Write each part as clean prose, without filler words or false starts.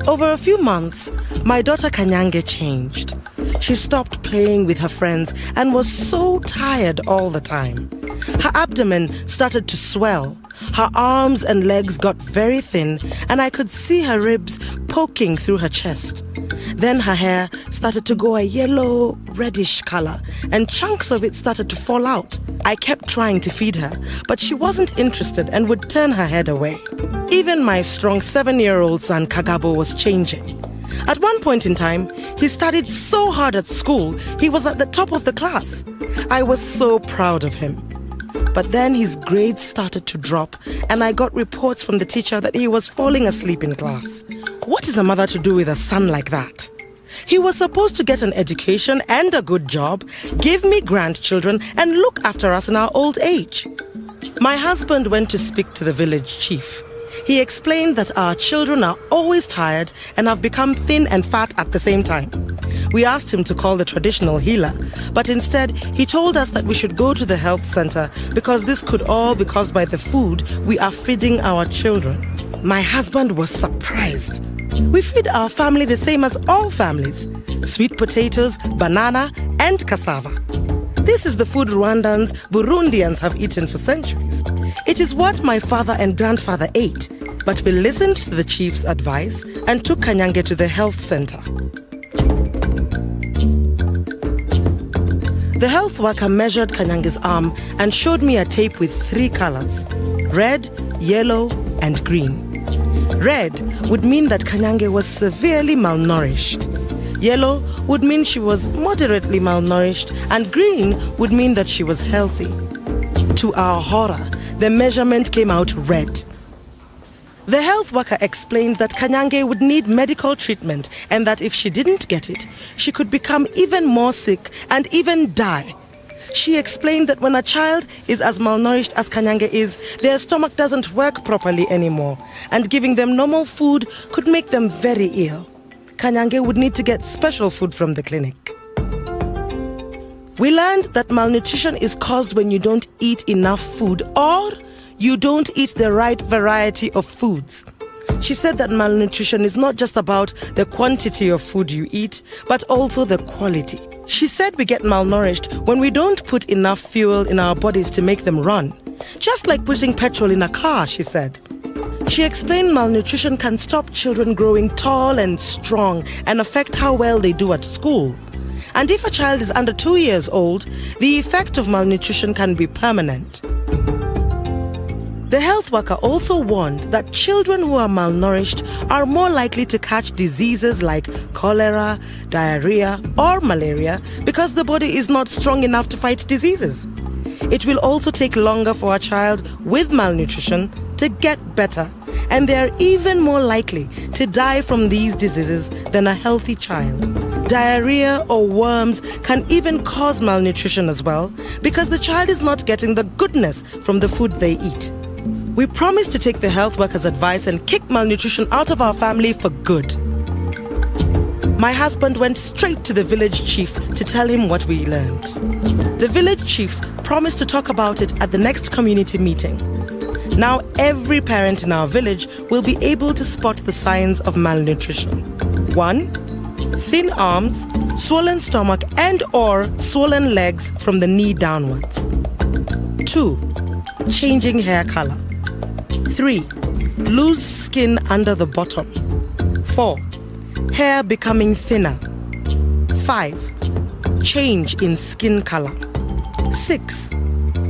Over a few months, my daughter Kanyange changed. She stopped playing with her friends and was so tired all the time. Her abdomen started to swell. Her arms and legs got very thin, and I could see her ribs poking through her chest. Then her hair started to go a yellow, reddish color, and chunks of it started to fall out. I kept trying to feed her, but she wasn't interested and would turn her head away. Even my strong 7-year-old son Kagabo was changing. At one point in time, he studied so hard at school, he was at the top of the class. I was so proud of him. But then his grades started to drop, and I got reports from the teacher that he was falling asleep in class. What is a mother to do with a son like that? He was supposed to get an education and a good job, give me grandchildren, and look after us in our old age. My husband went to speak to the village chief. He explained that our children are always tired and have become thin and fat at the same time. We asked him to call the traditional healer, but instead he told us that we should go to the health center because this could all be caused by the food we are feeding our children. My husband was surprised. We feed our family the same as all families: sweet potatoes, banana, and cassava. This is the food Rwandans, Burundians have eaten for centuries. It is what my father and grandfather ate, but we listened to the chief's advice and took Kanyange to the health center. The health worker measured Kanyange's arm and showed me a tape with 3 colors: red, yellow, and green. Red would mean that Kanyange was severely malnourished. Yellow would mean she was moderately malnourished, and green would mean that she was healthy. To our horror, the measurement came out red. The health worker explained that Kanyange would need medical treatment and that if she didn't get it, she could become even more sick and even die. She explained that when a child is as malnourished as Kanyange is, their stomach doesn't work properly anymore, and giving them normal food could make them very ill. Kanyange would need to get special food from the clinic. We learned that malnutrition is caused when you don't eat enough food or you don't eat the right variety of foods. She said that malnutrition is not just about the quantity of food you eat, but also the quality. She said we get malnourished when we don't put enough fuel in our bodies to make them run. Just like putting petrol in a car, she said. She explained malnutrition can stop children growing tall and strong and affect how well they do at school. And if a child is under 2 years old, the effect of malnutrition can be permanent. The health worker also warned that children who are malnourished are more likely to catch diseases like cholera, diarrhea, or malaria because the body is not strong enough to fight diseases. It will also take longer for a child with malnutrition to get better, and they are even more likely to die from these diseases than a healthy child. Diarrhea or worms can even cause malnutrition as well because the child is not getting the goodness from the food they eat. We promised to take the health worker's advice and kick malnutrition out of our family for good. My husband went straight to the village chief to tell him what we learned. The village chief promised to talk about it at the next community meeting. Now every parent in our village will be able to spot the signs of malnutrition. 1. Thin arms, swollen stomach and/or swollen legs from the knee downwards. 2. Changing hair color. 3. Loose skin under the bottom. 4. Hair becoming thinner. 5. Change in skin color. 6.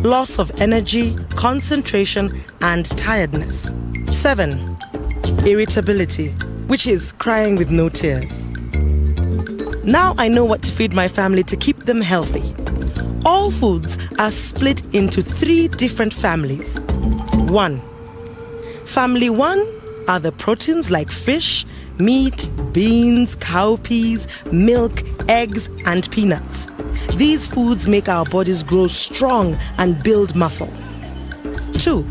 Loss of energy, concentration, and tiredness. 7. Irritability, which is crying with no tears. Now I know what to feed my family to keep them healthy. All foods are split into 3 different families. 1. Family 1 are the proteins like fish, meat, beans, cowpeas, milk, eggs, and peanuts. These foods make our bodies grow strong and build muscle. 2.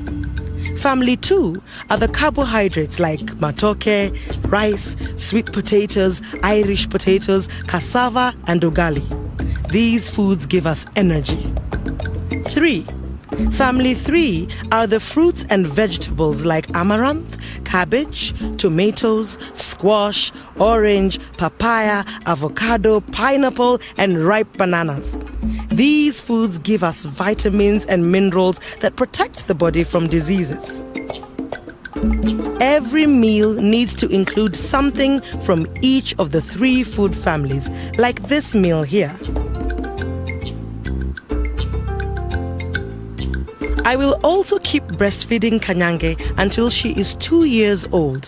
Family 2 are the carbohydrates like matoke, rice, sweet potatoes, Irish potatoes, cassava, and ugali. These foods give us energy. 3. Family 3 are the fruits and vegetables like amaranth, cabbage, tomatoes, squash, orange, papaya, avocado, pineapple, and ripe bananas. These foods give us vitamins and minerals that protect the body from diseases. Every meal needs to include something from each of the 3 food families, like this meal here. I will also keep breastfeeding Kanyange until she is 2 years old.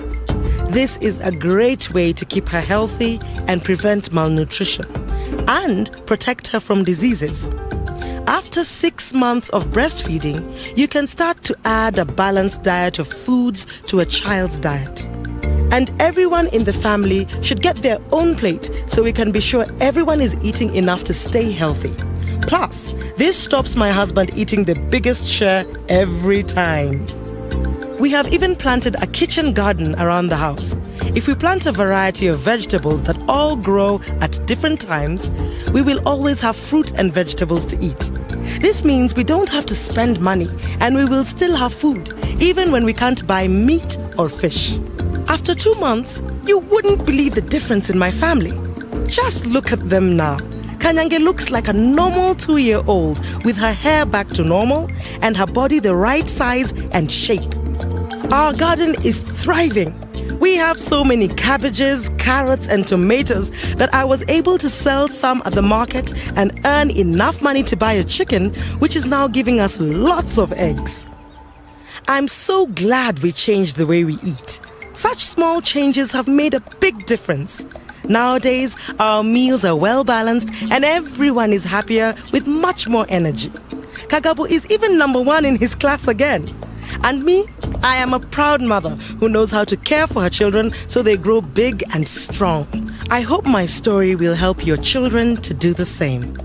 This is a great way to keep her healthy and prevent malnutrition, and protect her from diseases. After 6 months of breastfeeding, you can start to add a balanced diet of foods to a child's diet. And everyone in the family should get their own plate so we can be sure everyone is eating enough to stay healthy. Plus, this stops my husband eating the biggest share every time. We have even planted a kitchen garden around the house. If we plant a variety of vegetables that all grow at different times, we will always have fruit and vegetables to eat. This means we don't have to spend money and we will still have food, even when we can't buy meat or fish. After 2 months, you wouldn't believe the difference in my family. Just look at them now. Kanyange looks like a normal 2-year-old with her hair back to normal and her body the right size and shape. Our garden is thriving. We have so many cabbages, carrots, and tomatoes that I was able to sell some at the market and earn enough money to buy a chicken, which is now giving us lots of eggs. I'm so glad we changed the way we eat. Such small changes have made a big difference. Nowadays, our meals are well balanced and everyone is happier with much more energy. Kagabo is even number 1 in his class again. And me, I am a proud mother who knows how to care for her children so they grow big and strong. I hope my story will help your children to do the same.